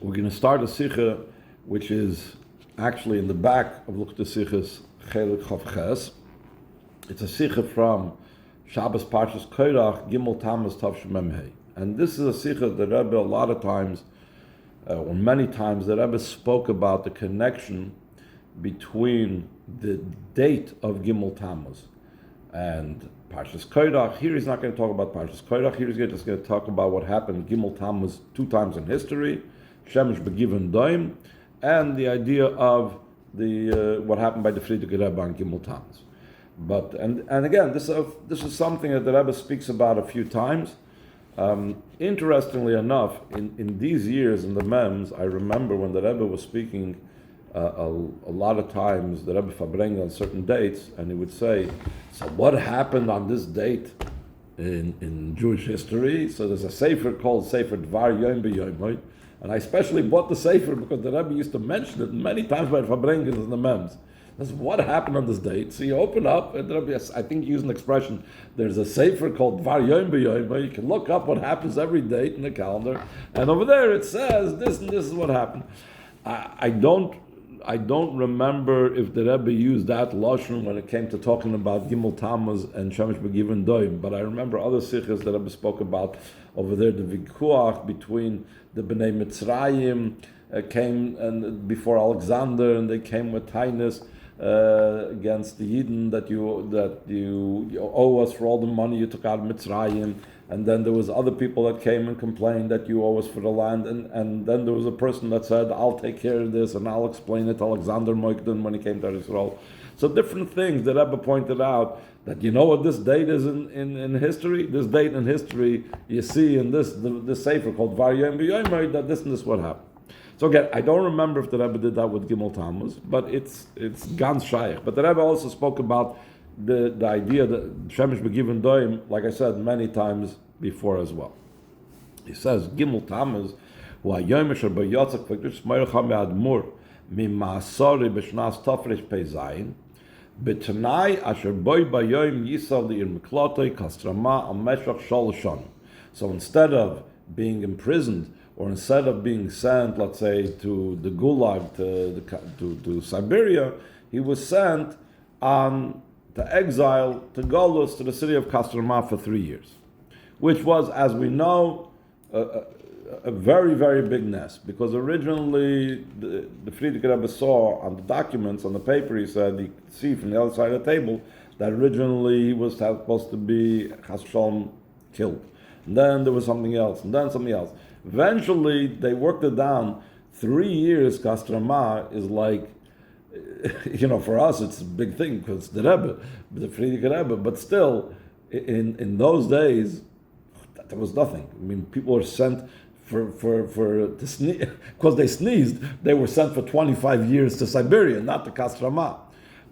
We're going to start a Sikha which is actually in the back of Luchta Sichas Chelik Chav Ches. It's a Sikha from Shabbos Parshas Koirach, Gimmel Tammuz Tav Shemem Hei. And this is a Sikha that Rebbe a lot of times, or many times, the Rebbe spoke about the connection between the date of Gimmel Tammuz and Parshas Koirach. Here he's not going to talk about Parshas Koirach. Here he's just going to talk about what happened Gimmel Tammuz 2 times in history, Shemesh Begiven Doim, and the idea of the what happened by the Frierdikeh Rebbe on Gimmel Tammuz. But and again, this is something that the Rebbe speaks about a few times. Interestingly enough, in these years in the Mems, I remember when the Rebbe was speaking a lot of times, the Rebbe Fabrenga on certain dates, and he would say, so what happened on this date in Jewish history? So there's a sefer called Sefer Dvar Yom B'Yom, and I especially bought the sefer because the Rebbe used to mention it many times by Fabrenga in the Mems. That's what happened on this date. So you open up, and I think you use an expression, there's a sefer called Dvar Yom B'Yom, where you can look up what happens every date in the calendar, and over there it says this and this is what happened. I don't remember if the Rebbe used that lashon when it came to talking about Gimmel Tammuz and Shemesh Begiven Doim, but I remember other sichos that Rebbe spoke about over there, the vikuach between the Bnei Mitzrayim came and before Alexander, and they came with Tainus against the Yidden that you owe us for all the money you took out of Mitzrayim, and then there was other people that came and complained that you owe us for the land, and then there was a person that said, I'll take care of this and I'll explain it to Alexander Moikden when he came to Israel. So different things that Rebbe pointed out, that you know what this date is in history? This date in history, you see in this sefer called Dvar Yom B'Yom, that this and this what happened. So again, I don't remember if the Rebbe did that with Gimmel Tammuz, but it's ganz shaykh. But the Rebbe also spoke about the idea that Shemesh Begiven Doim, like I said many times before as well. He says Gimmel Tammuz hu hayom asher bo yotzek v'kdush Shmoyrecha me'admur mi'ma'asori b'shnas Tafresh Pei Zayin b'tanai asher boi bayom yisal li'ir miklotoi kastrama al meshach shalosh shanim. So instead of being imprisoned, or instead of being sent, let's say, to the Gulag, to Siberia, he was sent on to exile, to Geulah, to the city of Kastrama for 3 years, which was, as we know, a very, very big ness, because originally the Frierdikeh Rebbe saw on the documents, on the paper, he said, you could see from the other side of the table, that originally he was supposed to be Chas V'Shalom killed. And then there was something else, and then something else. Eventually, they worked it down. 3 years, Kastrama is like, for us, it's a big thing because the Rebbe, the Frierdikeh Rebbe, but still, in those days, there was nothing. I mean, people were sent to sneeze, because they sneezed, they were sent for 25 years to Siberia, not to Kastrama.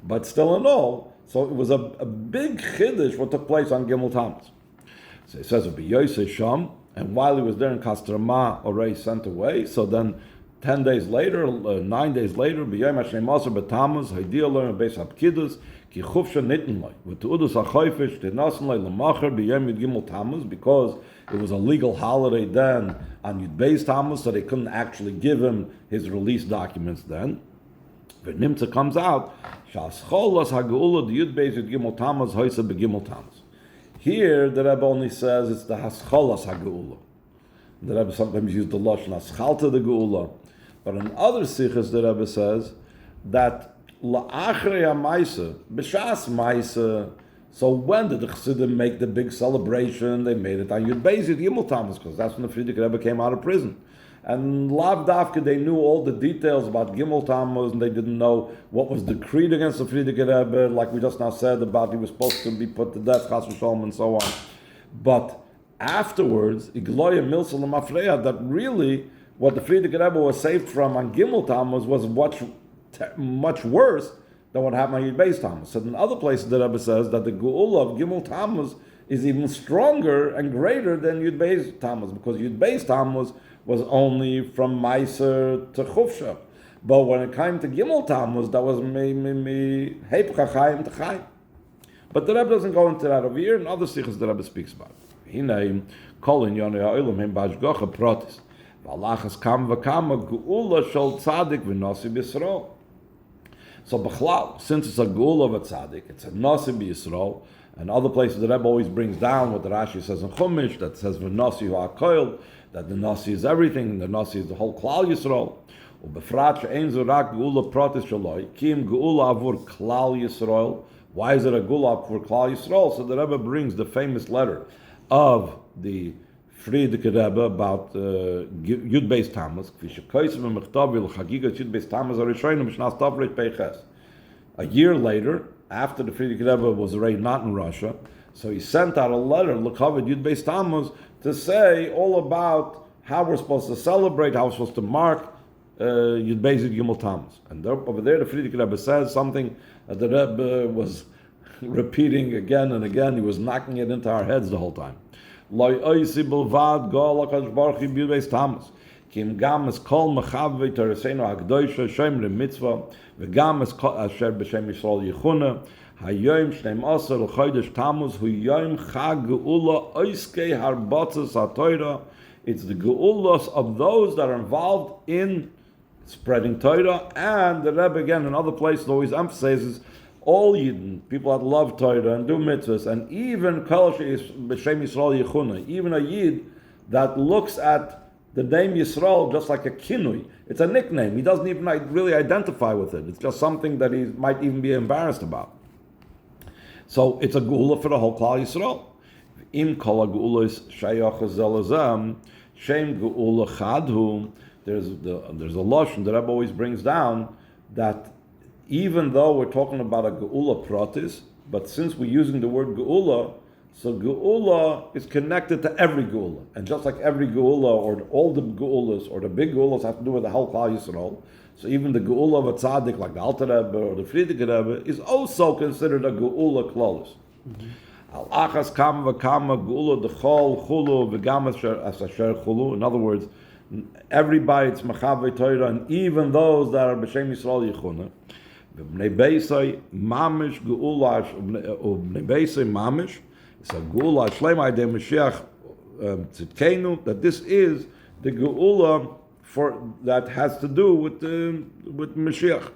But still in all, so it was a big chiddush what took place on Gimmel Tammuz. So it says, Sham, and while he was there in Kastrama, already sent away, so then 10 days later, 9 days later, B'yom Hashem Maser B'Tammuz, Haydiya Lo Beis HaPkidus, Ki Chufsha Nitten Lo, V'Tu'udus HaChoyfish, T'nasen Lo L'Macher, B'yom Yud Gimmel Tammuz, because it was a legal holiday then on Yud Beis Tammuz, so they couldn't actually give him his release documents then. V'Nimtza comes out, Shas Cholas HaGeulah, the Yud Beis Yud Gimmel Tammuz, Hoysa B'Gimmel Tammuz. Here, the Rebbe only says it's the Hascholas HaGeulah. The Rebbe sometimes used the Lashon Haschalta the Geulah. But in other sichos, the Rebbe says that La'achrei HaMaisa, B'shas Maisa. So when did the Chassidim make the big celebration? They made it on Yud Beis Yud Gimmel Tammuz, because that's when the Frierdikeh Rebbe came out of prison. And Lav Davka, they knew all the details about Gimmel Tammuz, and they didn't know what was decreed against the Frierdikeh Rebbe, like we just now said about he was supposed to be put to death, Chas V'Shalom, and so on. But afterwards, Igloya Milsa L'Mafreya, that really what the Frierdikeh Rebbe was saved from on Gimmel Tammuz was much worse than what happened on Yud Beis Tammuz. So in other places, the Rebbe says that the Geulah of Gimmel Tammuz is even stronger and greater than Yud Beis Tammuz, because Yud Beis Tammuz was only from Meiser to Chufsha. But when it came to Gimmel Tammuz, that was Heipcha Chaim to Chaim. But the Rebbe doesn't go into that over here, and other sichos the Rebbe speaks about. Hinei, Kol Inyanei Ha'olam Hem B'Hashgacha Pratis. V'alachas kam v'kama Geulah shel tzaddik v'nasi b'Yisrael. So B'chlal, since it's a Geulah of a tzaddik, it's a nasi b'Yisrael, and other places the Rebbe always brings down what the Rashi says in Chumash, that says v'nasi ha'koil, that the nasi is everything, and the nasi is the whole Klal Yisrael. Ubefrat she'ein zo rak Geulah pratis shaloi, kim Geulah avur Klal Yisrael. Why is it a Geulah for Klal Yisrael? So the Rebbe brings the famous letter of the Frierdikeh Rebbe about Yud Beis Tammuz. A year later, after the Frierdikeh Rebbe was already not in Russia, so he sent out a letter, L'Kavod Yud Beis Tammuz, to say all about how we're supposed to celebrate, how we're supposed to mark Yud Beis Gimmel Tammuz. And over there, the Frierdikeh Rebbe says something that the Rebbe was repeating again and again. He was knocking it into our heads the whole time. Loi oisi bilvad Geulah HaKadosh Baruch Hu Yud Beis Tammuz. Kim gam es kol mechavei Toraseinu HaKdosha Shomrei Mitzvah v'gam es kol asher b'Shem Yisrael Yichuna Hayom Shneim Asar L'Chodesh Tammuz Hu Yom Chag Geulah Oiskei Harbatzos HaTorah. It's the Geulas of those that are involved in spreading Torah, and the Rebbe again in other places always emphasizes all Yidden, people that love Torah and do mitzvahs, and even Kol B'Shem Yisrael Yichuna, even a Yid that looks at the name Yisrael just like a kinui. It's a nickname. He doesn't even really identify with it. It's just something that he might even be embarrassed about. So it's a Geulah for the whole Klal Yisrael. Im Kol HaGeulah Shayach Zelazam Shem Geulah Chadhu. There's a lashon that Rebbe always brings down that even though we're talking about a Geulah pratis, but since we're using the word Geulah, so Geulah is connected to every Geulah. And just like every Geulah, or all the Geulas, or the big Geulas have to do with the whole Klal Yisrael, so even the Geulah of a tzaddik, like the Alter Rebbe or the Frierdikeh Rebbe, is also considered a Geulah klaus. Al achas kam v'kama Geulah d'chol chulu v'gam asher chulu. In other words, everybody it's machavei Torah, and even those that are b'Shem Yisrael Yichuna. B'nei Beisai mamish Geulah, b'nei Beisai mamish. It's a Geulah Shlema de Mashiach Tzidkenu. That this is the Geulah for that has to do with Mashiach.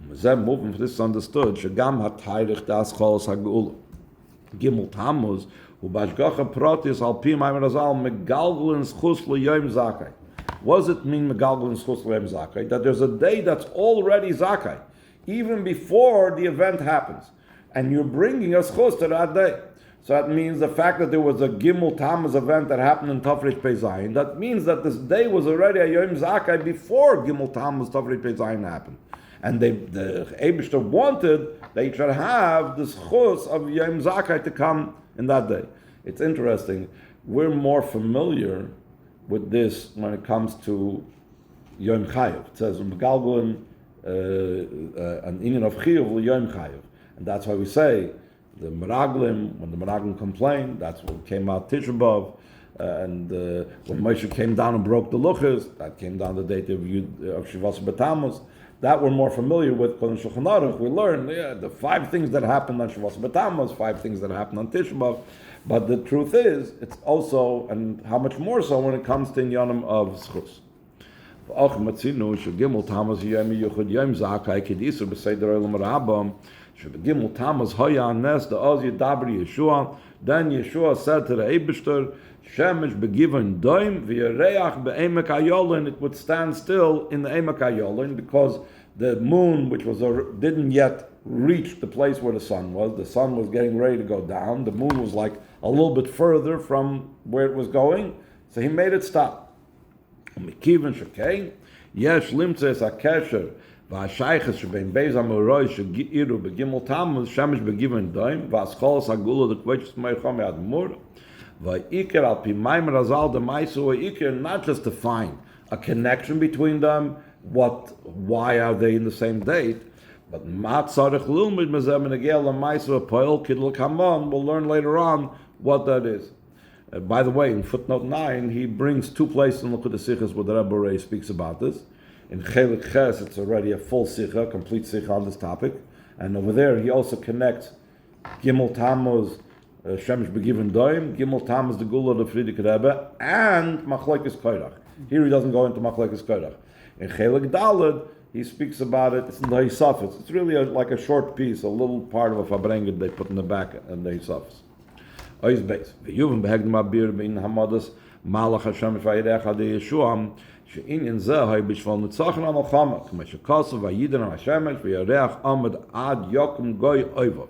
Moving this understood. Shegam hatayich das cholos haGeulah. Gimmel Tammuz ubashgacha pratis al pi ma'amar azal megalgalin schus l'yom zakai. What does it mean megalgalin schus l'yom zakai? That there's a day that's already zakai, even before the event happens, and you're bringing a schus to that day. So that means the fact that there was a Gimmel Tammuz event that happened in Tafresh Pei Zayin, that means that this day was already a Yom Zakai before Gimmel Tammuz Tafresh Pei Zayin happened. And the Eibishter wanted they should have this chus of Yom Zakai to come in that day. It's interesting. We're more familiar with this when it comes to Yom Chayev. It says, Megalgalin, an inyan of Chiyuv, Yom Chayev. And that's why we say, the Meraglim, when the Meraglim complained, that's what came out Tisha B'Av, and when Moshe came down and broke the luchas, that came down the date of Shivas B'Tammuz. That we're more familiar with. Because in Shulchan Aruch we learn the 5 things that happened on Shivas B'Tammuz, 5 things that happened on Tisha B'Av. But the truth is, it's also, and how much more so when it comes to Inyanim of Schus. V'och matzinu sheGimmel Tammuz yom yuchad yom zakai kedisur b'seder olam rabam. Gimmel Tammuz hoya nes the oz yidabri Yehoshua. Then Yehoshua said to the Eibishter, Shemesh begiven doim v'yareach be'emek hayolin. It would stand still in the emek hayolin because the moon, which was didn't yet reach the place where the sun was. The sun was getting ready to go down. The moon was like a little bit further from where it was going, so he made it stop. Mikiven shekein yesh limtzes hakesher. V'ashayches shebein beis amoroi shegiru begimmel Tammuz shemesh begiven doim v'ascholos hagula the kveches meicham admur v'ikir al pi maimer azal the maisu v'ikir, not just to find a connection between them, why are they in the same date, but mat tzarich lilmid mezeh menegel l'maisu v'poel kidl kamon. We'll learn later on what that is. By the way, in footnote 9, he brings 2 places in Likkutei Sichos where the Rebbe Rei speaks about this. In Chelik Ches, it's already a full sikha, complete sikha on this topic. And over there, he also connects Gimmel Tammuz, Shemesh Begiven Doim, Gimmel Tammuz, the Geulah of the Frierdikeh Rebbe, and Machlokes Korach. Here he doesn't go into Machlekes Kodesh. In Chelik Daled, he speaks about it. It's in the Hosfos. It's really like a short piece, a little part of a Fabrengen they put in the back in the Hosfos. Ois base. V'yuvim behegdim abir b'in hamadas malach Hashem v'ayirech adei Yeshua she'inyan zeh hay b'shval nitzachan al-Malchama k'ma shekasav v'yidin ha-Hashemesh v'yarech amad ad yokum goy oivav.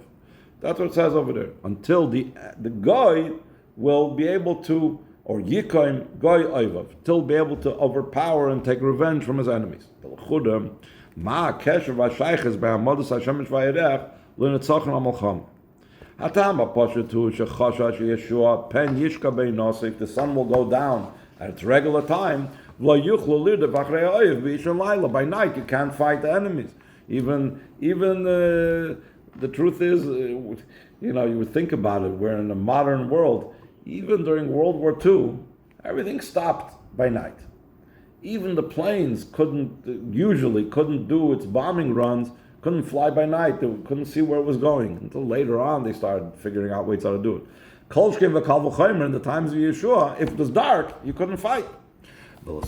That's what it says over there. Until the goy will be able to, or yikoim goy oivav, till be able to overpower and take revenge from his enemies. Ma kesher v'ashayches b'hamadas Hashemesh v'ayirech l'nitzachan al-Malchama. Hatam apashetu shechasha Yeshua pen yishka beinosik. The sun will go down at its regular time. Lo yuchlo lirde v'achrei ha'oyev v'ishan laila. By night you can't fight the enemies. Even the truth is, you would think about it. We're in a modern world. Even during World War II, everything stopped by night. Even the planes couldn't do its bombing runs. Couldn't fly by night. They couldn't see where it was going until later on they started figuring out ways how to do it. Kolshkev v'kal v'chomer, in the times of Yeshua, if it was dark, you couldn't fight. To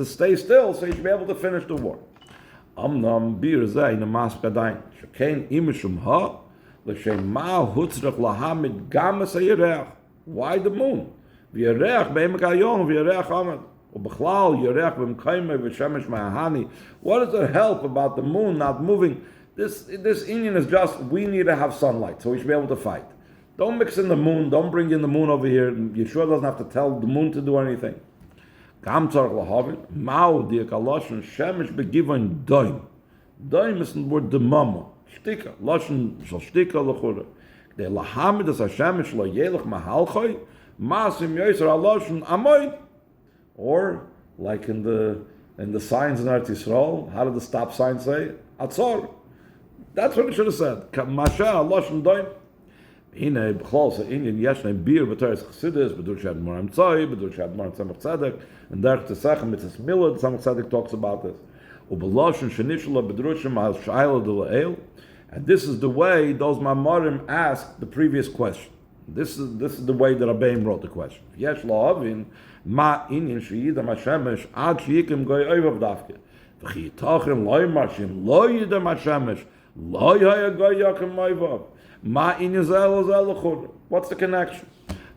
stay still, so you should be able to finish the war. Why the moon? What does it help about the moon not moving? This Indian is just, we need to have sunlight, so we should be able to fight. Don't mix in the moon, don't bring in the moon over here. Yeshua doesn't have to tell the moon to do anything. Doim is the word demama. Shtika. Lashon shal shtika l'chura. De lahamid as Hashemesh lo yelech mahalchoi. Masim yoyser alashon amoid. Or, like in the signs in Eretz Yisrael, how did the stop sign say? Atzor. That's what it should have said. Masha alashon doim. Hine b'chlal se'inyan yeshne bir b'teres chassidus, b'dur shad moram tzoi, b'dur shad moram tzemach tzedek, and derech tzesechem mitzvah milad, tzemach tzedek talks about this. U'b'lashon shenishla b'drushim al shayla de la'el, and this is the way those mamarim asked the previous question. This is the way that Rabbeim wrote the question. Yesh la'avin, ma inyan sheyidam hashemesh, ad sheyikim goy oivav dafke. V'chi yitachem loy marshim, lo yidam hashemesh, lo yaya goy yakim oivav. Ma inyan zeh lo zeh. What's the connection?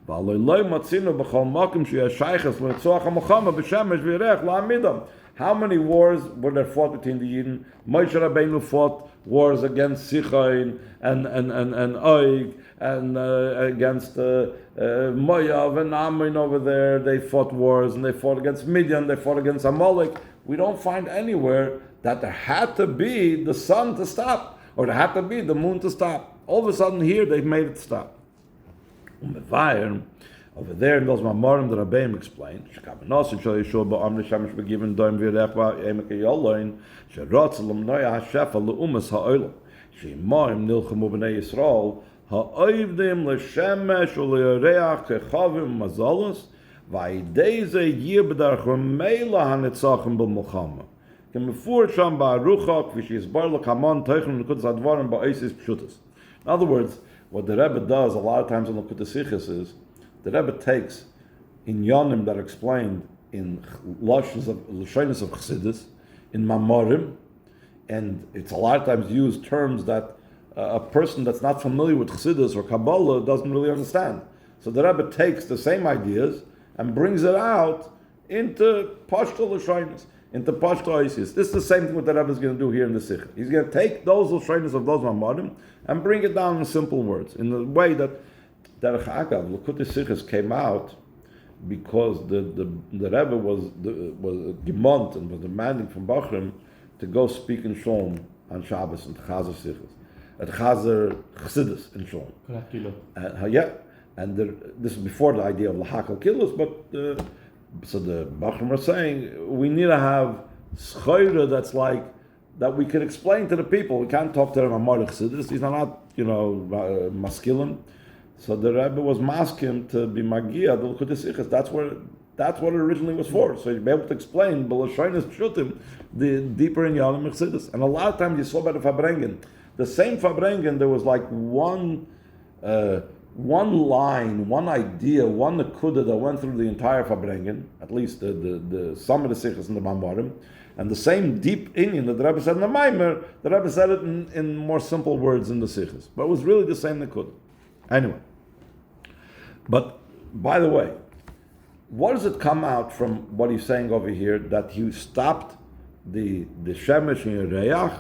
V'aloi loy matzinu b'chol makim sheyashayches l'nitzoach ha-mochama b'shemesh v'yirech la'amidam. How many wars were there fought between the Yidden? Moshe Rabbeinu fought wars against Sichain and Oig and against Moav and Ammon over there. They fought wars and they fought against Midian. They fought against Amalek. We don't find anywhere that there had to be the sun to stop or there had to be the moon to stop. All of a sudden here they've made it stop. Over there in those Mamorim that Rabbeim explained, Shekabanosim shal Yeshua ba'am l'shemesh b'givin doim v'yirech v'emek yoloin, she'rotz l'mnoya ha'shefa l'umas ha'olam, she'imoim nilchemu b'nei Yisrael, ha'oivdim l'shemesh u'li'yoreach kechavim mazolos, v'ayidei ze yir b'darch v'meila ha'nitzachem b'mulchama. Kemefur sham ba'arucha, k'vi she'yizbar l'kamon teichim l'kutz advarim ba'oisis pshutas. In other words, what the Rebbe does a lot of times in Likutei Sichos is, the Rebbe takes in Yonim that are explained in Lashonos of Chassidus, in Mamorim, and it's a lot of times used terms that a person that's not familiar with Chassidus or Kabbalah doesn't really understand. So the Rebbe takes the same ideas and brings it out into Pashto Lashonos, into Pashto Isis. This is the same thing what the Rebbe is going to do here in the Sikh. He's going to take those Lashonos of those Mamorim and bring it down in simple words, in the way that Derech Agav, Likutei Sichos came out because the Rebbe was gemont and was demanding from Bachrim to go speak in Sholem on Shabbos and Chazer Sichos, at Chazer Chassidus in Sholem. And this is before the idea of Lahakal Kilos, but so the Bachrim are saying we need to have schoira that's like that we can explain to the people. We can't talk to them about Chassidus. These are not masculine. So the Rebbe was masking to be magia the Likutei Sichos. That's what it originally was for. So you'd be able to explain b'lashonos pshutim the deeper in Yonim Chassidus. And a lot of times you saw by the Fabrengen, the same Fabrengen, there was like one one line, one idea, one nekuda that went through the entire Farbrengen, at least the some of the sikhs in the Mambarim, and the same deep inyan that the Rebbe said in the Maimer, the Rebbe said it in more simple words in the sikhs. But it was really the same nekuda. Anyway. But, by the way, what does it come out from what he's saying over here, that he stopped the Shemesh and Yereach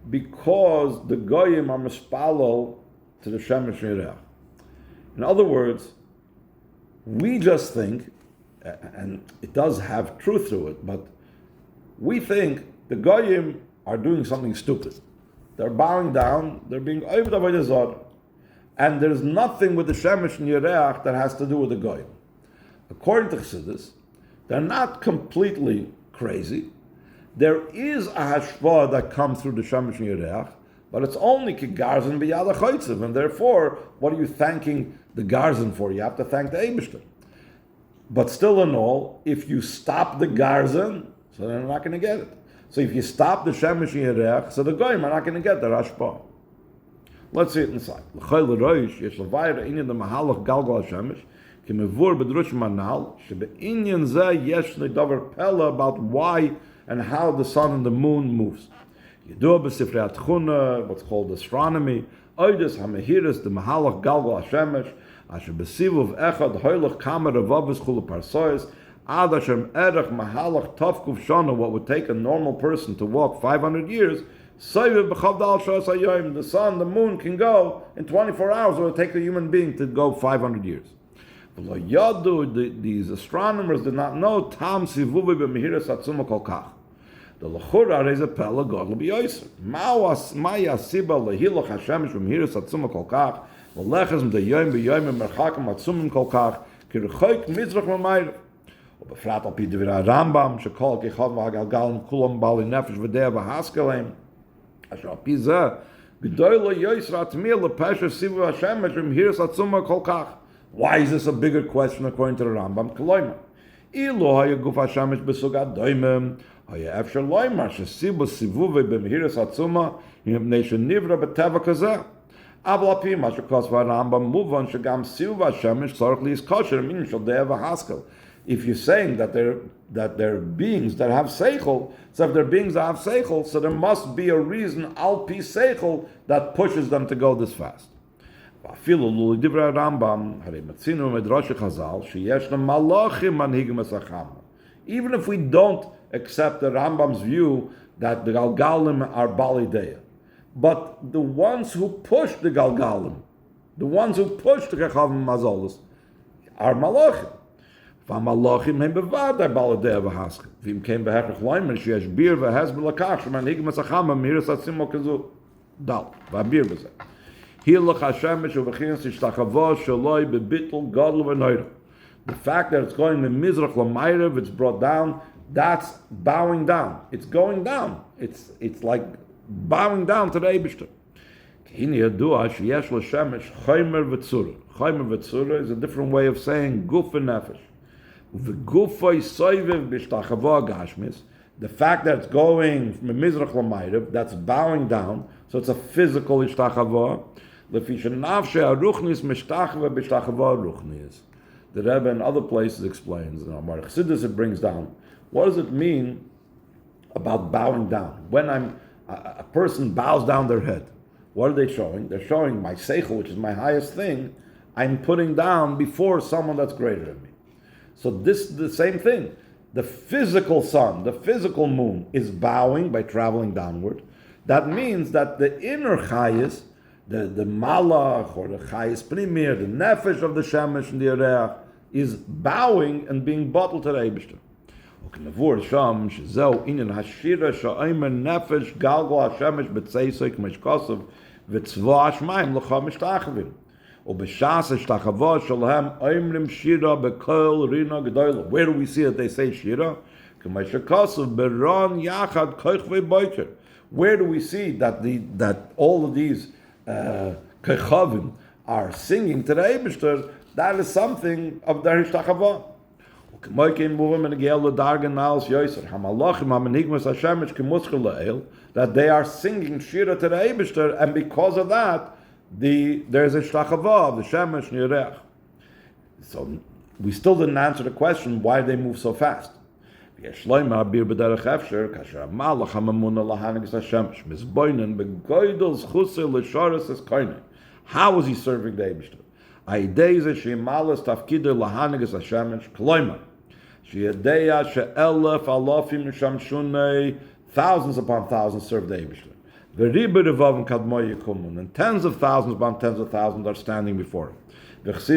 because the Goyim are mispalel to the Shemesh and Yereach? In other words, we just think, and it does have truth to it, but we think the Goyim are doing something stupid. They're bowing down, they're being Oved Avodah Zarah. And there's nothing with the Shemesh and Yereach that has to do with the Goyim. According to Chassidus, they're not completely crazy. There is a hashpah that comes through the Shemesh and Yereach, but it's only kigarzin b'yad ha'chotzev, and therefore, what are you thanking the garzin for? You have to thank the Eibishter. But still in all, if you stop the garzin, so they're not going to get it. So if you stop the Shemesh and Yereach, so the Goyim are not going to get the hashpah. Let's see it inside. L'chol roish yesh l'vayra inyan the mahalach galgal shemesh k'mevur b'drush manal shebe'inyan zeh yesh nedavar pella about why and how the sun and the moon moves. Yedua b'sifrei atchuna, what's called astronomy. Oides hamehiris the mahalach galgal shemesh asher b'sivuv echad hoylach kamer avavis chulu parsois ad asher erech mahalach tavkuv shana, what would take a normal person to walk 500 years. The sun, the moon can go in 24 hours, or it take a human being to go 500 years. These astronomers did not know Tam Sivuvi b'Mehiras Atzuma Kol Kach. The Lechura is a pella God will be yoiser. Maya Siba Lehilach Hashemesh b'Mehiras Atzuma Kol Kach. V'lechazm the Yom b'Yom Merchakam Atzumim Kol Kach. Kirchoik Mizrach Mamayr. ובפרט על פי דברי הרמב"ם, שכל כיכב והגלגלים כולם בעלי נפש ודעה והשכלם. אשר על פי זה, גדול לו יויסר התמיר לפשר סיבוב השמש ומהירס עצומה כל כך. Why is this a bigger question according to the Rambam? כלומר, אילו היה גוף השמש בסוג הדוימם, היה אפשר לומר שסיבוב סיבובי במהירס עצומה, מפני שנברא בטבע כזה. אבל על פי מה שכתוב הרמב"ם מובן שגם סיבוב השמש צריך להיזכושר מינים של דעה והשכל. If you're saying that they're beings that have seichel, so if they're beings that have seichel, so there must be a reason al pi seichel that pushes them to go this fast. Even if we don't accept the Rambam's view that the Galgalim are Balideya, but the ones who push the Galgalim, the ones who push the Kechavim Mazolos, are Malachim. והמלאכים הם בוודאי בעלי דעה והשכל. ואם כן בהכרח לומר שיש ביר והסבר לכך שמנהיג מסחם במהירס עצמו כזו דל, והביר בזה. הילך השמש ובכינס השתחוו שלוי בביטל גודל ונוירה. The fact that it's going ממזרח למערב, it's brought down, that's bowing down. It's going down. It's like bowing down to the Eibishter. כי הנה ידוע שיש לשמש חומר וצורה. חומר וצורה is a different way of saying גוף ונפש. The fact that it's going from Mizrach Lamayrev, that's bowing down, so it's a physical ishtachava. The Rebbe in other places explains, in Amar Chassidus it brings down, what does it mean about bowing down? When a person bows down their head, what are they showing? They're showing my seichel, which is my highest thing, I'm putting down before someone that's greater than me. So this is the same thing. The physical sun, the physical moon is bowing by traveling downward. That means that the inner chayis, the malach or the chayis primir, the nefesh of the shemesh and the yereach, is bowing and being bottled to the Eibishter. וכנבוא שם שזהו עניין השירה שאומר נפש גלגל השמש בצייסוי כמו שכתוב וצבא השמיים לך משתחווים. ובש"ס השתחוות שלהם אומרים שירה בכל רינה גדולה. Where do we see that they say שירה? כמו שכתוב ברון יחד כוכבי בויצ'ר. Where do we see that all of these kechavim are singing to the Eibishter? That is something of their hishtachavah. That they are singing shira to the Eibishter, and because of that, there's a shlachava of the shemesh nirech. So we still didn't answer the question, why they move so fast. How is he serving the Eibishter? Thousands upon thousands serve the Eibishter. And tens of thousands upon tens of thousands are standing before him. Which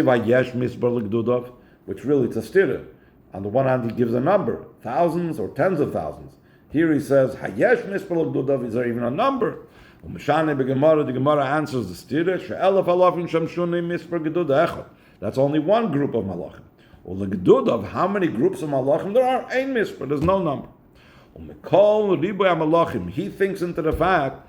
really it's a stira. On the one hand, he gives a number, thousands or tens of thousands. Here he says, Hayesh misper l'gdudav, is there even a number? The Gemara answers the stira, she'elef alafim shamshunei misper gdudav echad. That's only one group of malachim. L'gdudav, how many groups of malachim? There are ein misper, there's no number. He thinks into the fact,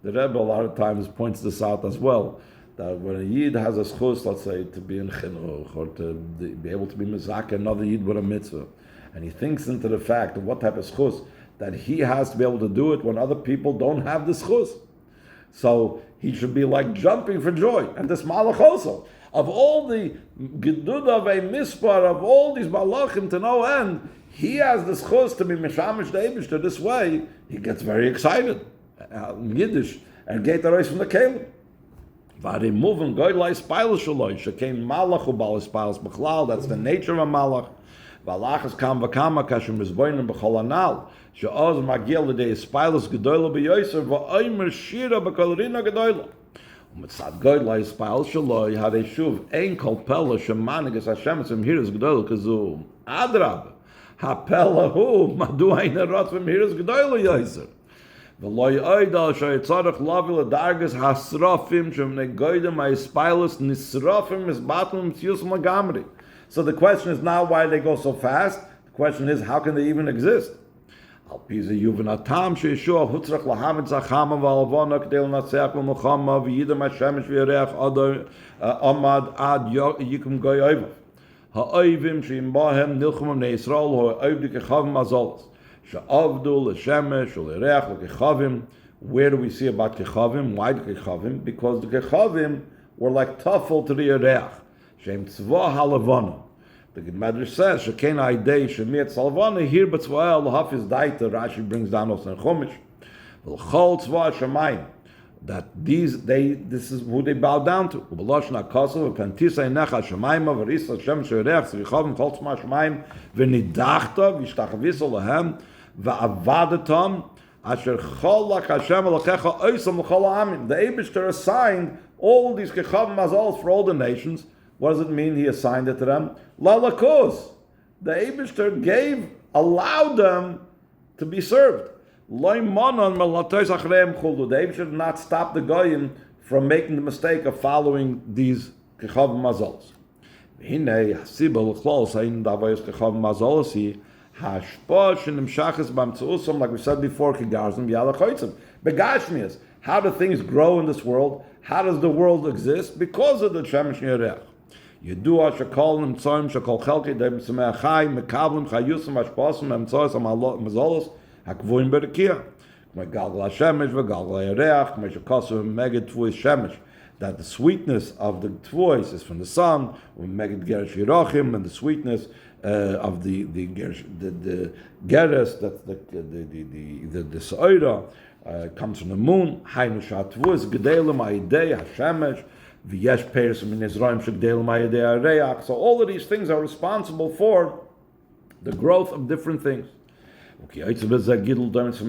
the Rebbe a lot of times points this out as well, that when a Yid has a schus, let's say, to be in chinuch, or to be able to be mizaka another Yid with a mitzvah, and he thinks into the fact of what type of schus, that he has to be able to do it when other people don't have the schus. So he should be like jumping for joy. And this malach also, of all the gedud of a mispar, of all these malachim to no end, he has the schus to be mishamish the Eibishter. This way, he gets very excited. Yiddish, and get the race from the kelim. That's the nature of a malach. Valachas kam v'kama kashem mizboinen b'chol anal. She'oz magiel l'dei spilus gedoyla b'yoyser v'oymer shira b'kol rina gedoyla. U'mitzad Geulah ispil shaloi hadei shuv ein kol pella shemanigas Hashem etzem hiras gedoyla kazum. Adrab, ha-pella hu madu ein erot v'm hiras gedoyla yoyser. V'loi oidal she'itzarech lavi l'dargas hasrafim shemnei goydem ha-ispilus nisrafim isbatum tziyus magamri. So the question is not why they go so fast. The question is, how can they even exist? Al pize yuven atam she'yeshua hutzrach lahamid zachama v'alvona k'dei l'natseach v'muchama v'yidam hashemesh v'yereach amad ad yikum goy oivav. Ha'oivim she'im bahem nilchumam ne Yisrael ha'oivdi kechavim azolos. She'avdu l'shemesh u'lereach l'kechavim. Where do we see about kechavim? Why the kechavim? Because the kechavim were like tafel to the yereach. Shem tzva halavana. The Medrash says, Shekein ha'idei shemiat salvana, here but tzva al-hafiz daita, Rashi brings down also in Chumash. V'chol tzva shamayim. That this is who they bow down to. U'balosh na'kasav, v'pentisa inecha shamayim, v'risa Hashem she'erech, tzrichavim, chol tzma shamayim, v'nidachta, v'ishtachavisa lahem, v'avadatam, asher chol lak Hashem alakecha oisam l'chol ha'amim. The Eibishter assigned all these kechavim mazolos for all the nations. What does it mean he assigned it to them? Lalakos. The Eibishter allowed them to be served. The Eibishter did not stop the Goyim from making the mistake of following these Kechav Mazolos. Like we said before, how do things grow in this world? How does the world exist? Because of the Shemesh Yerech. Yedua shekol nimtzoim shekol chelki dem tzemei chai mekavlim chayusim v'ashpasim emtzois amazolos hakvuim berekia. K'mei galgal hashemesh v'galgal yereach k'mei shekosu meged tvuis shemesh. That the sweetness of the tvuis is from the sun, meged geresh yirochim, and the sweetness of the geresh that's the soira comes from the moon. Hainu shat tvuis gedelim ha'idei hashemesh. So all of these things are responsible for the growth of different things. How do these mazolos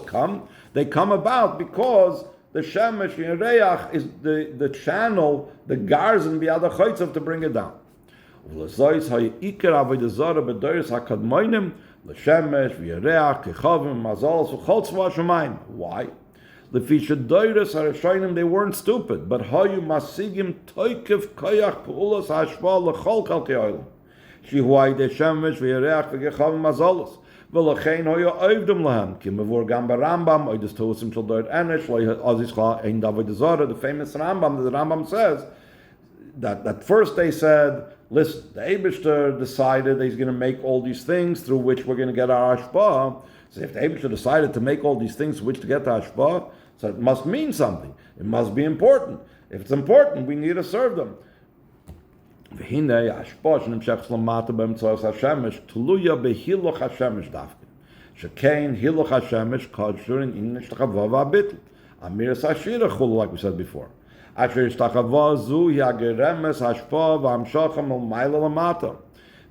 come? They come about because the shemesh yereach is the channel, the garzon b'yad ha'chaytzav to bring it down. L'shemesh v'yereach kechavim mazolos v'chol tzva shamayim. Why? L'fisha doiros harashonim, they weren't stupid, but hayu masigim toikev koyach p'ulos hashva l'chol kalkei olam. Shehu ha'idei shemesh v'yereach v'kechavim mazolos. V'lachein hayu oivdum lahem. Ki mevur gam barambam oides tohusim shal doir enesh loy azizcha ein david zara. The famous Rambam, the Rambam says, that first they said, listen, the Eibishter decided that he's going to make all these things through which we're going to get our Hashpah. So if the Eibishter decided to make all these things through which to get the Hashpah, so it must mean something. It must be important. If it's important, we need to serve them. Like we said before. Asher ishtachava zu yageremes hashpa v'amshacham l'mayla l'mata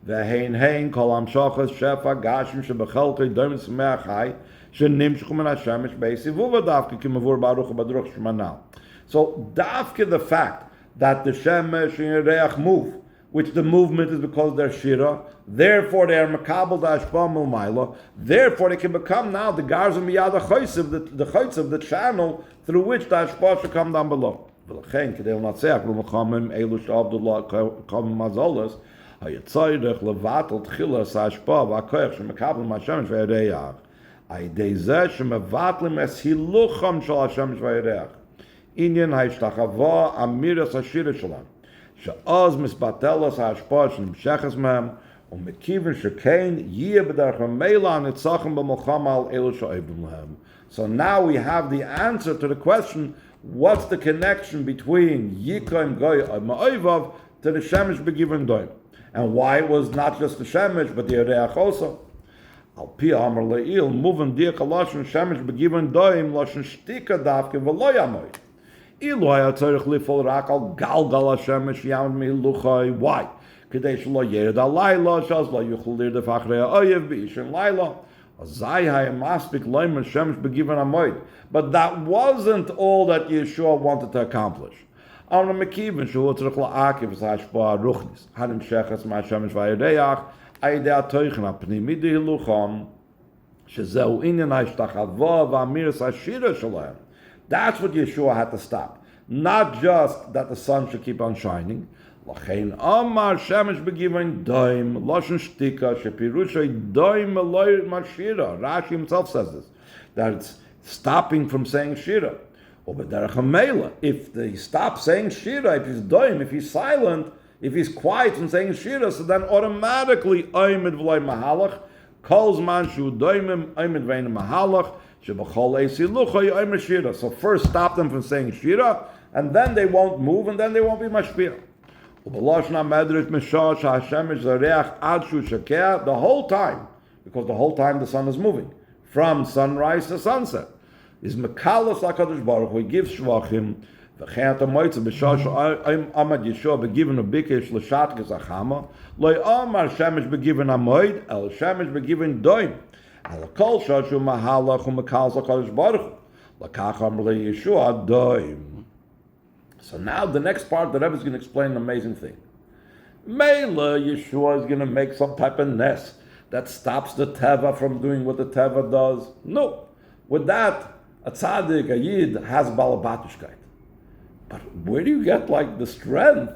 v'hein hein kol amshachas shefa gashim shebechelkei doim s'meach hai shenimshchu min hashemesh beisivuva davke kimavur baruch badruch shmanal. So davke the fact that the shemesh and reach move, which the movement is because they're shira, therefore they are makabel the hashpa l'mayla, therefore they can become now the garzim miyad ha'chaysiv, the chaysiv, the channel through which the hashpa should come down below. ולכן, כדי לנצח במלחמים אלו שעבדו כמה מזולס, היה צריך לבטל תחילת ההשפעה והכוח שמקבלים מהשמש והירח. על ידי זה שמבטלים את הילוכם של השמש והירח. עניין ההשתחווה אמירת השירה שלהם, שאז מסבטלת ההשפעה שנמשכת מהם, ומכיוון שכן יהיה בדרך ממילא הניצחון במלחמה על אלו שעבדו להם. So now we have the answer to the question, what's the connection between Yikra Goy Ma'oivav to the Shemesh Begivin Doim? And why it was not just the Shemesh, but the Yereach also? Al Pi Amar Le'il, Muvin Diak Lashon Shemesh Begivin Doim, Lashon Shtika Davke V'lo Yamoy. Ilu haya tzarich lifol rak al galgal HaShemesh Yamad Mihiluchai. Why? Kedei shelo yered al Laila, shaz lo yuchel lirde fachrei ha'oyev b'ishin Laila. But that wasn't all that Yeshua wanted to accomplish. That's what Yeshua had to stop. Not just that the sun should keep on shining. L'chein amar shemesh begivin doim lashon shtika shepirushay doim eloy mashira. Rashi himself says this, that it's stopping from saying shira. Or b'derech hamela, if they stop saying shira, if he's doim, if he's silent, if he's quiet from saying shira, so then automatically oimid v'loy mahalach calls man shu doimim oimid v'ein mahalach shebachol eisi luchay oimid shira. So first stop them from saying shira, and then they won't move, and then they won't be mashpia. The whole time, because the whole time the sun is moving, from sunrise to sunset, is Mekalos HaKadosh Baruch Hu, he gives Shvachim, v'chein ha'moitza b'shah amad Yeshua begiven a bikesh l'shatkes achama, loy amar shemesh begiven amoid, el shemesh begiven doim, el kol shashu mahalach u'mekalos HaKadosh Baruch Hu, l'kach amar Yeshua doim. So now the next part, the Rebbe is going to explain an amazing thing. Mela, Yeshua is going to make some type of nest that stops the Teva from doing what the Teva does. No. With that, a tzaddik, a yid, has balabatushkeit. But where do you get like the strength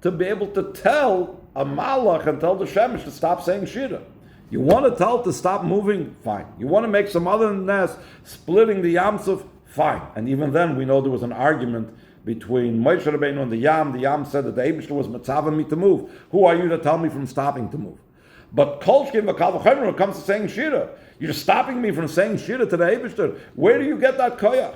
to be able to tell a malach and tell the shemesh to stop saying shira? You want to tell it to stop moving? Fine. You want to make some other nest, splitting the yamsuf? Fine. And even then, we know there was an argument between Moshe Rabbeinu and the Yam. The Yam said that the Eibishter was mitzavah me to move. Who are you to tell me from stopping to move? But Kolshkin v'Kal v'Chomer, when it comes to saying Shira, you're stopping me from saying Shira to the Eibishter. Where do you get that koyach?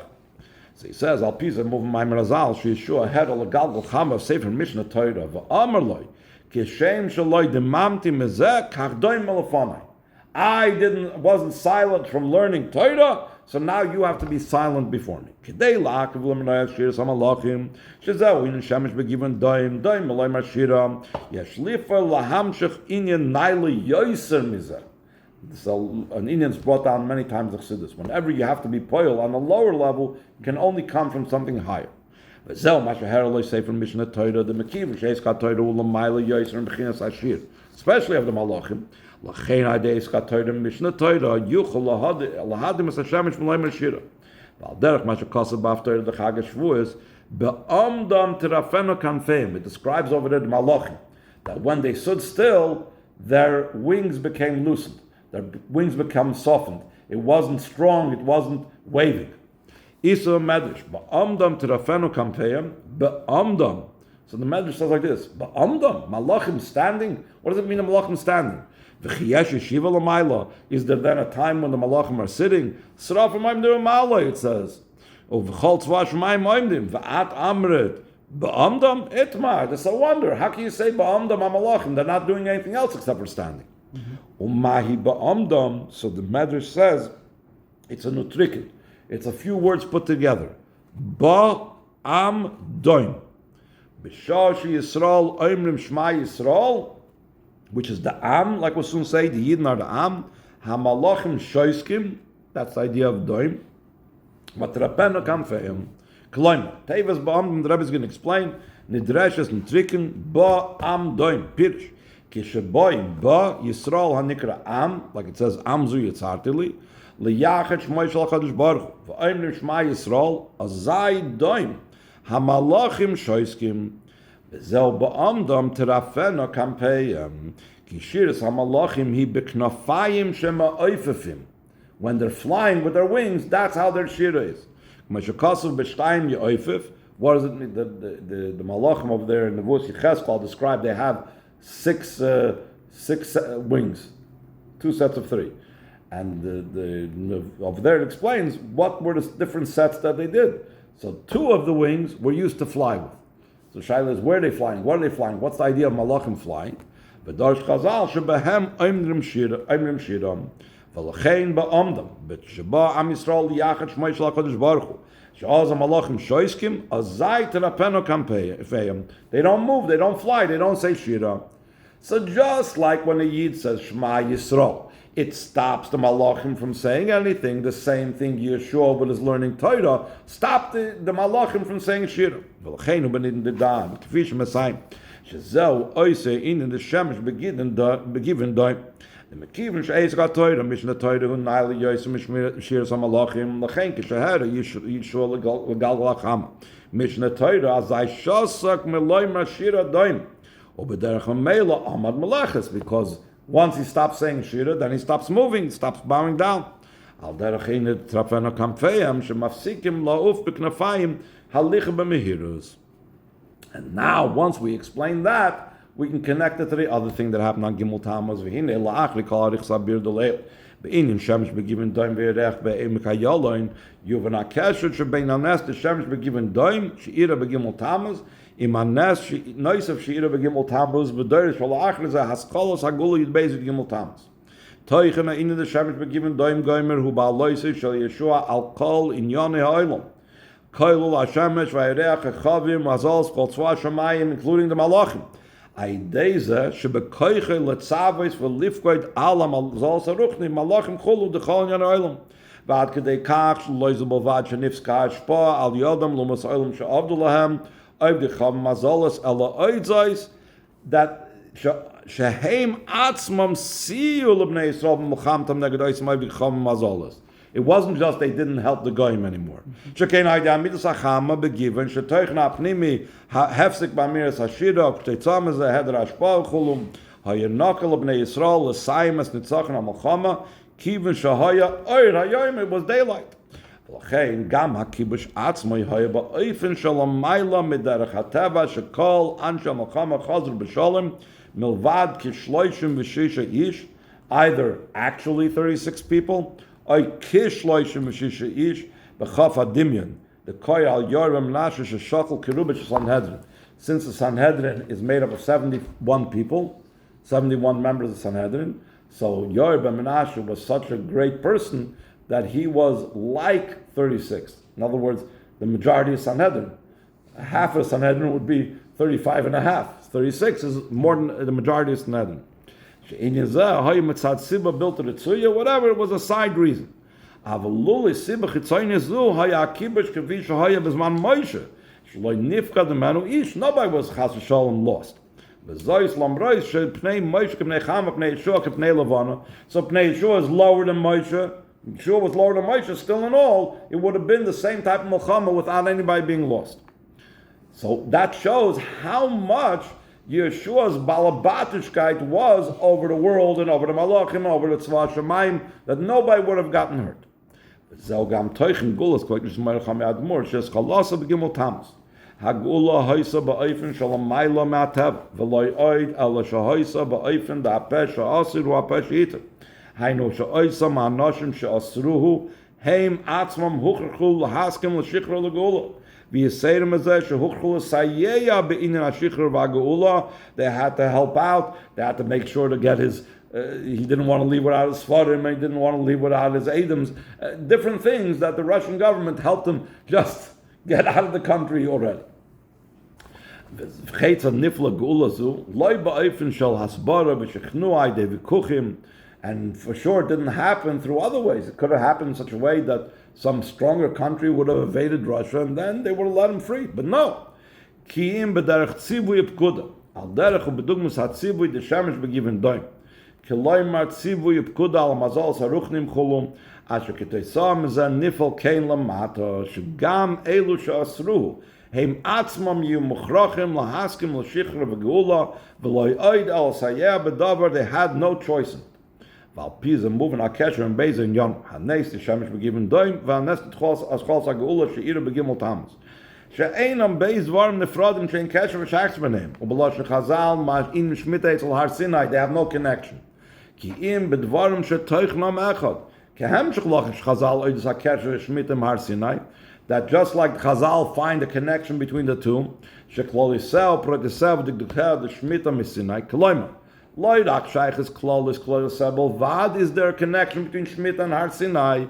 So he says, Al Pisa moving my Merazal, she Yeshua had a legal chama of Sefer Mishnah Torah v'Amarloi kishem shaloi demamti mezeh kachdoim melafonai. I wasn't silent from learning Torah, so now you have to be silent before me. Kidei la'akav l'menayat shir samalachim, shezeu in shemesh begiven doim malay mashira, yesh lifa lahamshich inyan naili yoiser mizeh. So an Indian's brought down many times the Chassidus. Whenever you have to be poil on the lower level, it can only come from something higher. V'zeu mashaher loy sefer Mishnah Torah, the mekiv sheis kat Torah u'lamayla yoiser and bechinas ashir, especially of the malachim. L'chein ha'deis kat Torah Mishnah Torah yuchol lahadim es hashemesh v'loy mashira. V'al derech ma shekasad b'af Torah the Chag HaShavuos be'amdam terafenu kanfeim. It describes over there the malachim, that when they stood still, their wings became loosened. Their wings become softened. It wasn't strong, it wasn't waving. Isa medrash, ba'amdam terafenu kanfeim, ba'amdam. So the Medrash says like this: Ba'amdam, malachim standing. What does it mean, a malachim standing? V'chiyesh yeshiva l'mayla. Is there then a time when the malachim are sitting? Sraf v'mayim doing ma'ala, it says. Or v'chol tzvash v'mayim oimdim. V'at amrit. Ba'amdam itmar. That's a wonder. How can you say ba'amdam malachim? They're not doing anything else except for standing. Umahi ba'amdam. So the Medrash says it's a nutrikin. It's a few words put together. Ba'amdam. B'shashi Yisrael oimrim shma Yisrael, which is the Am, like we'll soon say, the Yidden are the Am. Hamalachim shoiskim, that's the idea of doim. Matrapenu kamfeim. Kloim. Tevas ba'am, the Rebbe is going to explain. Nidreshes nitrikin ba'am doim. Pirish. Kishaboim ba Yisrael hanikra Am, like it says Amzu Yitzartili. Liyachet shmoi shal HaKadosh Baruch Hu. V'oimrim shma Yisrael, azai doim. Hamalachim shoiskim. Zel ba'amdam terafena kampeyam. Kishiris hamalachim hi beknafayim shema oifefim. When they're flying with their wings, that's how their shira is. Mashakasav b'shtayim yoifef. What is it? The malachim over there in the Vos Yecheskel describe they have six wings, 2 sets of 3. And over there it explains what were the different sets that they did. So 2 of the wings were used to fly with. So Shaila is, where are they flying? What are they flying? What's the idea of malachim flying? V'darsh chazal shebehem oimrim shiram v'lachein ba'amdam b'sheba am Yisrael liyachet shmoi shel HaKadosh Baruch Hu she'az malachim shoiskim azai terapenu kampeyam. They don't move, they don't fly, they don't say shira. So just like when a Yid says Shema Yisrael, it stops the malachim from saying anything. The same thing Yehoshua with his learning Torah stopped the malachim from saying shira. V'lacheinu b'nidin d'dam k'fish mesayim shezeu oisei in the shemesh begiven doim the mekiven she'ez got Torah mishnah Torah hu naili yosem shiras hamalachim lachein k'shehera Yehoshua l'gal l'achama mishnah Torah azai shasak meloim shira doim ubederach ha'meila amad melachas, because once he stops saying shira, then he stops moving, stops bowing down. Al derech trafena kamfeim shemafsikim lauf beknafayim halich b'mehirus. And now, once we explain that, we can connect it to the other thing that happened on Gimmel Tammuz. V'hinei la'achri kol arich sabir d'leil be'inim shemesh begiven doim ve'erech be'emek hayoloin yuvan ha'keshet shebein hanes the shemesh begiven doim she'ira begimmel Tammuz im hanes noisef she'ira begimmel Tammuz v'dorish v'la'achri zeh haskolos hagula yudbeis begimmel Tammuz toichen ha'inin the shemesh begiven doim goimer hu ba'aloisei shel Yehoshua al kol inyonei ha'olam koilul ha'shemesh v'erech ha'chavim v'azal kol tzva shamayim, including the malachim. Aideza shebekoiche letzavos v'lifkoid alam zol saruchni malachim chulu dechol yan olam v'ad kedei kach shloizu b'vad shenifska hashpa al yodam lumas olam she'avdu lahem oiv decham mazolas ela oidzais that sheheim atzmam siyu l'bnei Yisrael v'mulchamtam neged oisim oiv decham mazolas. It wasn't just they didn't help the goyim anymore. Shekein ha'idam midas ha'chama begiven shetoichna apnimi ha'hefsik b'amiras ha'shira k'teitzam ezeh heder ha'ashpa v'chulum ha'yernakel b'nei Yisrael l'sayim es nitzachan ha'malchama kiven shahaya oir ha'yoyim, it was daylight. V'lachein gam ha'kibush atzmoi ha'ya ba'oifen shalamayla miderech ha'teva shekol anshe ha'malchama chazru b'shalom milvad kishloishim v'shisha ish, either actually 36 people, the Sanhedrin. Since the Sanhedrin is made up of 71 people, 71 members of the Sanhedrin, so Yoram ben Menashe was such a great person that he was like 36. In other words, the majority of Sanhedrin. Half of Sanhedrin would be 35 and a half. 36 is more than the majority of Sanhedrin. Whatever, it was a side reason. Nobody was chas v'shalom lost. So Pnei Yeshua is lower than Moshe. Yeshua was lower than Moshe. Still in all, it would have been the same type of milchama without anybody being lost. So that shows how much Yeshua's balabatishkeit was over the world and over the malachim, over the tzva shamayim, that nobody would have gotten hurt. הגאולה הויסה באופן של המיילה מהטבע, ולא יעוד אלא שהויסה באופן דהפה שאסר הוא הפה שהיתר. היינו שאויסה מהאנשים שאסרוהו, הם עצמם הוכרחו להסכים לשחרר לגאולה. ויסיירים מזה שהוכרחו לסייע בעניין השחרר והגאולה. They had to help out, they had to make sure to get his, he didn't want to leave without his Sfarim, he didn't want to leave without his Adams, different things that the Russian government helped him just get out of the country already. And for sure it didn't happen through other ways. It could have happened in such a way that some stronger country would have invaded Russia and then they would have let him free. But no. Ki'im b'derech tzivui pkuda. Al derech u'bedugmus ha-tzivui d'shemesh b'givin doim. Kiloimar tzivui pkuda al mazal saruchnim chulum. Asher k'teisah mizan nifel kein lamata. Shugam elu she'asruhu. הם עצמם יהיו מוכרחים להסכים לשחרר וגאולה ולא יעוד על סייע בדבר. They had no choice. ועל פי זה מובן הקשר עם בייזה עניון הנס לשמש בגיבן דוים והנס תחולס הגאולה שאירו בגימל תמוז שאינם בייז דברים נפרדים שאין קשר ושייכס ביניהם ובלושן חז"ל אין שמיטה אצל הר סיני they have no connection כי אם בדברים שתוכנם אחד כהמשך לכך שחז"ל אוידס הקשר שמיטה עם הר סיני that just like Chazal find a connection between the two שכלל ישראל פרוט ישראל ודקדוקה דשמיטה מסיני כלומר Loidak Sheiches Klolis Klolis Sebel. Vad is there a connection between Shmita and Har Sinai?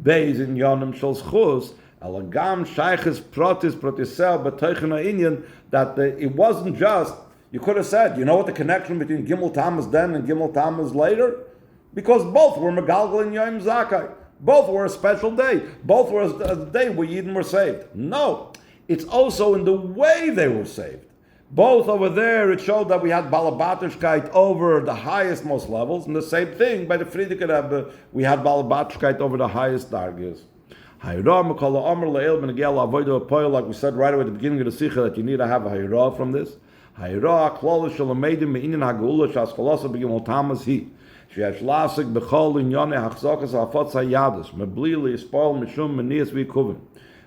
Beis in Yonim Shel Schus. Elagam Sheiches Protis Protisel B'Teichena Inyan. That it wasn't just. You could have said, you know what the connection between Gimmel Tammuz then and Gimmel Tammuz later? Because both were Megalgal and Yom Zakai. Both were a special day. Both were a day where Yidden were saved. No, it's also in the way they were saved. Both over there, it showed that we had Balabatishkeit over the highest most levels, and the same thing by the Frierdikeh Rebbe, we had Balabatishkeit over the highest dargis. Like we said right away at the beginning of the Sikha, that you need to have a Hayra from this. Hayra, Klolis Shalamedim, Me'inin HaGeulah, Shaskolosa B'Gimmel Tammuz Hi. Sheyesh Lasik B'chol Inyone Hachzokas Hafotz HaYadus, Meblili, Spoil, Mishum, Menias V'Kuvim.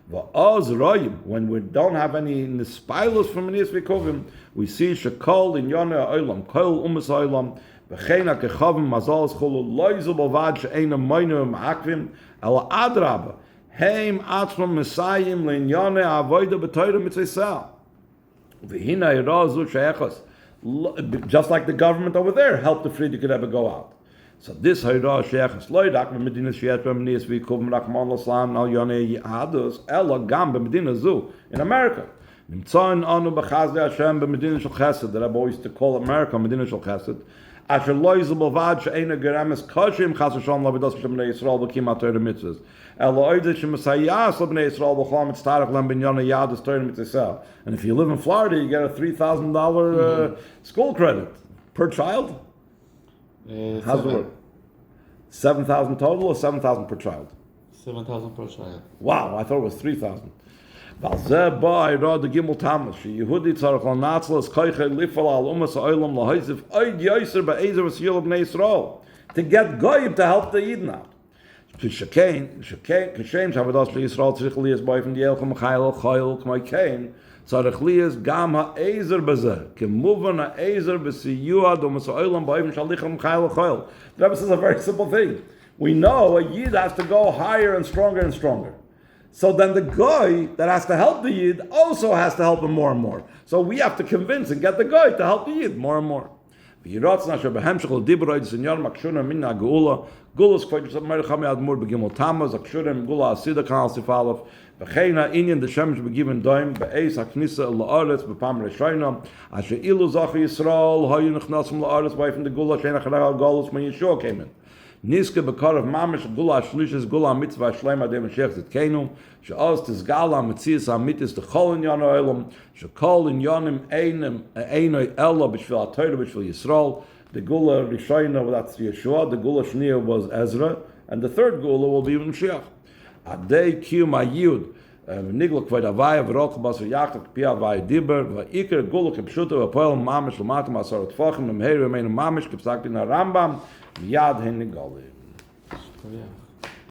When we don't have any nispilus from Menias V'Kuvim, we see Shekol in Yoneh Ha'olam, Kol Umas Ha'olam, V'cheina Kechavim Mazal Schulu, Loizu Bavad She'ena Moinu Ma'akvim, Ela Adraba, Heim Atzmam Mesayim L'Inyoneh Ha'avoida B'Toyra Mitzvah. V'hina Yirazu She'echos. Just like the government over there helped the Frierdikeh Rebbe go out. So this Hayra Sheikhs Loidak Medina Shiat B'Menias V'Kuvim Rachman L'Slam Al Yoneh Yadus Ela Gam B'Medina Zu in America. Nimtzayin Anu B'Chazdei Hashem B'Medina Shel Chesed. That Rebbe used to call America Medina Shel Chesed. Asher Loizu B'Vad She'ena Geremes Kashim Chas Hashem Lavidas B'Nei Yisrael B'Kim HaTorah Mitzvahs. Ela Oideh She'Mesayas B'Nei Yisrael B'Chol Mitztarech Lem B'N Yoneh Yadus Torah Mitzvah. And if you live in Florida, you get a $3,000 school credit per child. How's it work? 7,000 total or 7,000 per child? 7,000 per child. Wow, I thought it was 3,000. To get goyim to help the Yidden out. Tzarech liyas gam ha'ezer bezeh, kemuvan ha'ezer b'siyuah domas ha'olam ba'ivim shalichem chayil ha'choyil. The Rebbe says a very simple thing. We know a Yid has to go higher and stronger and stronger. So then the guy that has to help the Yid also has to help him more and more. So we have to convince and get the guy to help the Yid more and more. V'yiratzna asher b'hemshech l'dibroi d'sinyon makshuna minna Geulah, Geulah skvayt merchami admur b'Gimmel Tammuz, akshurim Geulah asida kanal sifalef, V'cheina inyan the shemesh b'given doim be'eis haknisa la'aretz b'pam reshoina asher ilu zachi Yisrael hayu nechnasim la'aretz by from the Geulah she'ena charag galus when Yeshua came in. Niske b'kar of mamish Geulah shlishis Geulah mitzvah shleim adei Mashiach zitkenu she'oz tizgala mitzias hamitis t'chol inyan ha'olam she'kol inyanim einoi ella b'shvil ha'torah b'shvil Yisrael. The Geulah reshoina, that's Yeshua. The Geulah shniya was Ezra, and the third Geulah will be Mashiach. Adei kiyum ha'yud nigla k'vayt avaya v'roch basar yachtak pi avaya diber v'ikar Geulah k'pshuta v'poel mamish l'matam asar t'fachim l'mheir v'meinu mamish k'psak bin ha'Rambam v'yad hen nigalim.